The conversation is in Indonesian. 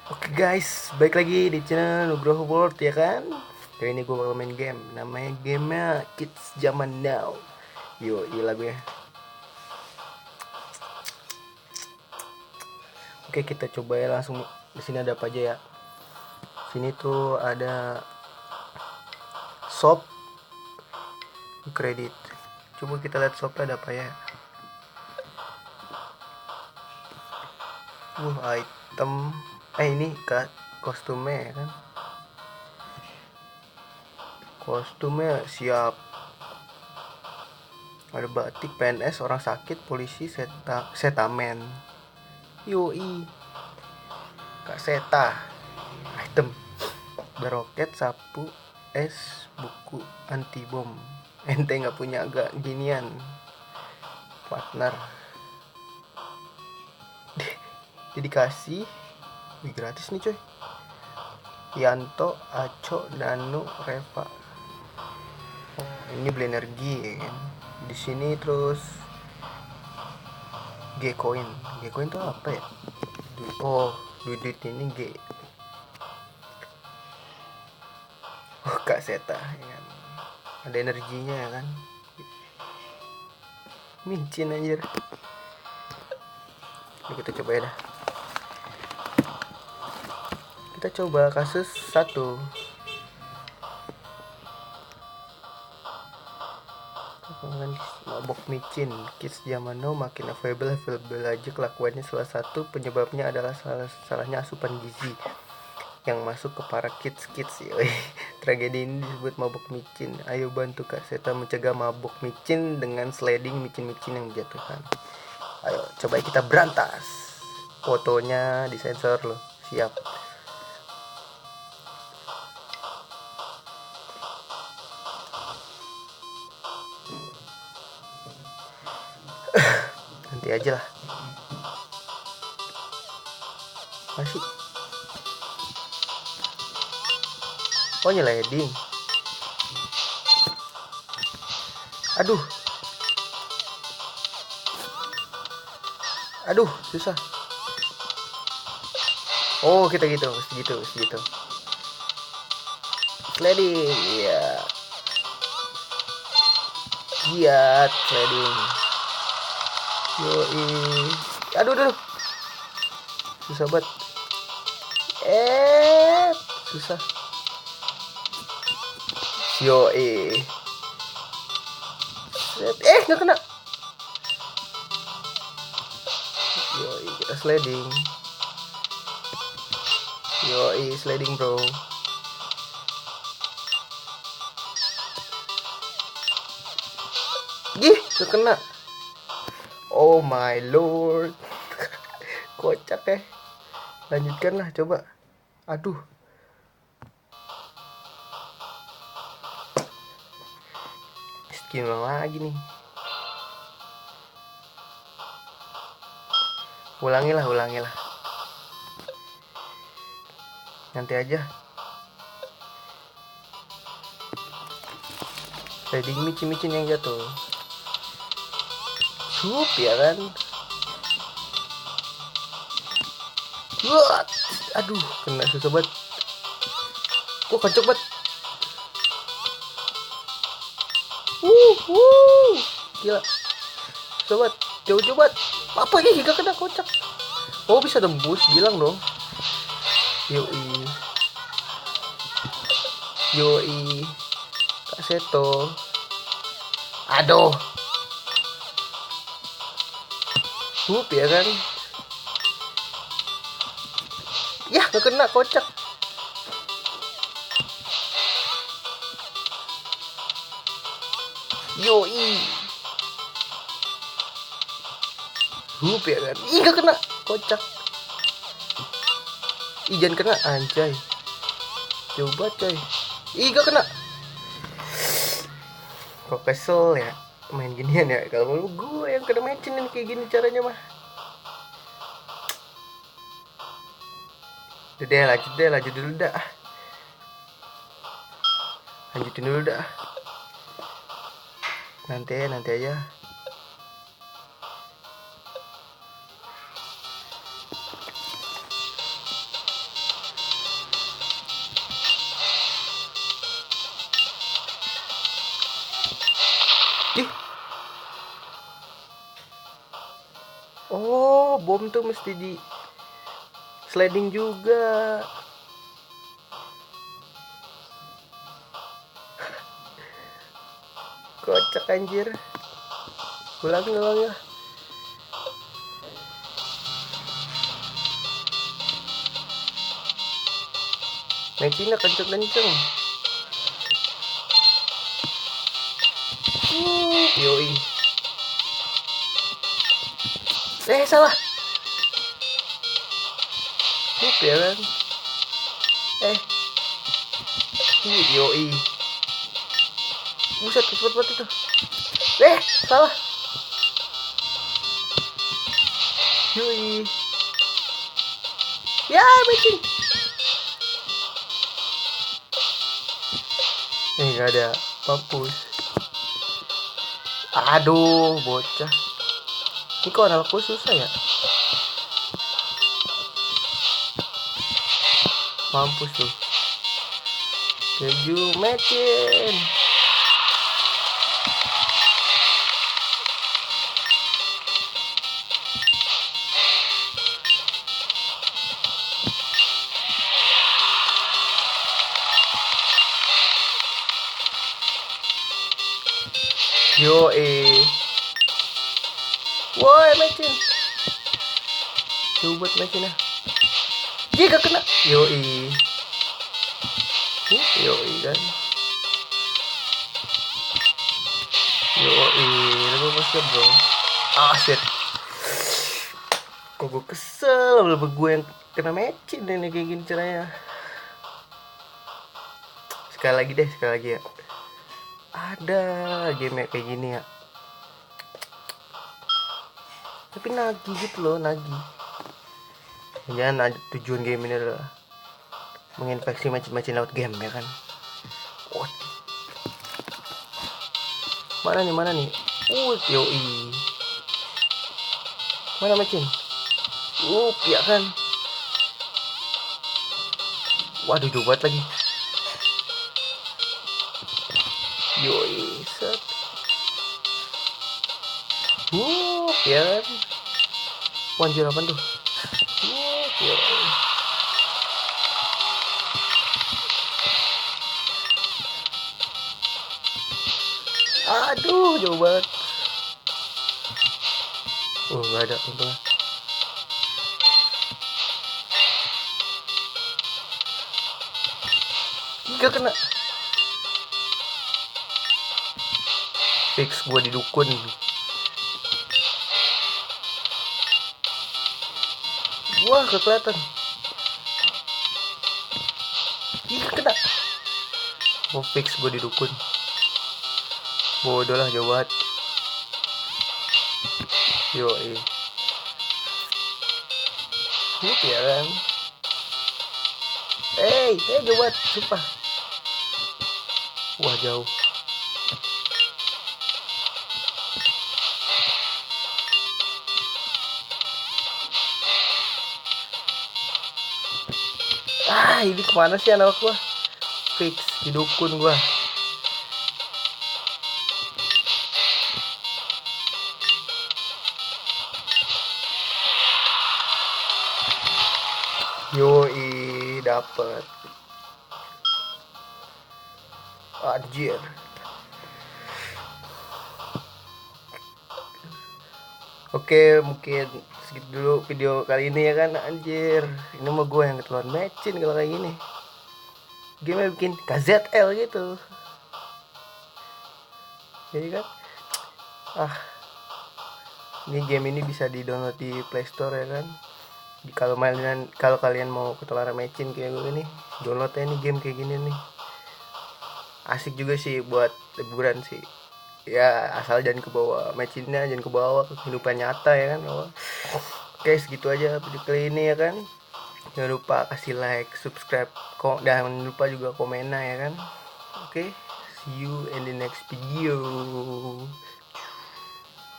Oke guys, balik lagi di channel Nugroho World ya kan. Kali ini gue bakal main game. Namanya gamenya Kids Zaman Now. Yo, iya lagunya. Oke, kita coba ya langsung. Di sini ada apa aja ya? Sini tuh ada shop, kredit. Coba kita lihat shopnya ada apa ya. Item. Ini kak kostumnya ya kan. Kostumnya siap. Ada batik, PNS, orang sakit, polisi, setamen. Yoi, Kak Seta. Item. Beroket, sapu, es, buku, anti bom. Ente nggak punya agak ginian. Partner. Dikasih. Wih, gratis nih coy. Yanto, Aco, Danu, Reva. Oh, ini beli energi ya kan. Di sini terus G coin. G coin tuh apa ya? Oh, duit ini G. Oh, Kak Seta ya kan. Ada energinya ya kan. Micin anjir. Ini kita coba ya dah. Kita coba kasus 1. Mabok micin. Kids zaman now makin available aja kelakuannya. Salah satu penyebabnya adalah salahnya asupan gizi yang masuk ke para kids yoi. Tragedi ini disebut mabok micin. Ayo bantu Kak Seta mencegah mabok micin dengan sliding micin-micin yang dijatuhkan. Ayo coba kita berantas. Fotonya disensor loh. Siap. Nanti aja lah. Masih. Oh, nyeleding. Aduh. Aduh, susah. Oh, kita gitu. Segitu. Sliding. Iya. Giat sliding. Yoi. Aduh. Susah banget. Susah. Yoi. Nggak kena. Yoi, kita sliding. Yoi, sliding bro. Nggak kena. Oh my lord. Kocak ya. Lanjutkan lah coba. Aduh. Skin lagi nih. Ulangi lah. Nanti aja. Sliding micin yang jatuh. Sup ya kan. What? Aduh, kena susah banget. Kok kocok banget. Gila. Susah banget. Jauh banget. Apa ini gak kena kocak. Oh, bisa tembus, bilang dong. Yoi. Kak Seto. Aduh. Hup ya kan. Ya, gak kena kocak. Yoi. Hup ya kan. Gak kena kocak. Jangan kena anjay. Coba coy. Gak kena. Kok kesel ya main ginian ya. Kalau lu gue yang kena mecinin kayak gini caranya mah. Udah lanjut dulu dah. Lanjutin dulu dah. Nanti aja. bom tuh mesti di sliding juga. Kocak anjir. Ulang ya. Main Cina kenceng-kenceng. Yoi. Salah. Ya kan. Yoi. Buset, cepet banget itu. Salah. Yoi. Ya, bikin. Gak ada papus. Aduh, bocah. Ini kok analku susah ya? Mampus tuh. Keju mecin. Woi mecin. Coba mecin lah. Jika kena. Yoi kan. Lu masuk bro. Shit. Kok gue kesel sama gue yang kena mecin ini kayak gini caranya. Sekali lagi ya. Ada game kayak gini ya. Tapi nagih gitu loh, nagih. Jangan ada tujuan game ini adalah menginfeksi macam-macam lewat game ya kan. Mana nih? Yoi. Mana macam? Ya kan. Waduh, jobat lagi. Yoi, set. Ya kan. Wanjir apa tuh? Yoi. Aduh, jauh banget. Gak ada untungnya. Gak kena. Fix gua didukun. Wah, kelihatan. Kena. Fix gua didukun. Bodoh lah, jauh banget. Yoi. Ya kan. Jauh banget, sumpah. Wah, jauh. Ini kemana sih anak gua? Fix, didukun gua. Yoi, dapet. Anjir. Oke, mungkin segitu dulu video kali ini ya kan. Anjir, ini mah gue yang keteluan mecin kalau kayak gini. Game bikin KZL gitu. Jadi kan, ini game ini bisa di download di Play Store ya kan. Kalau kalian mau ketularan mecin kayak gue nih, download aja nih game kayak gini nih. Asik juga sih buat liburan sih. Ya asal jangan kebawa mecinnya, jangan kebawa kehidupan nyata ya kan. Oke, segitu aja video kali ini ya kan. Jangan lupa kasih like, subscribe, jangan lupa juga komen ya kan. Oke, see you in the next video.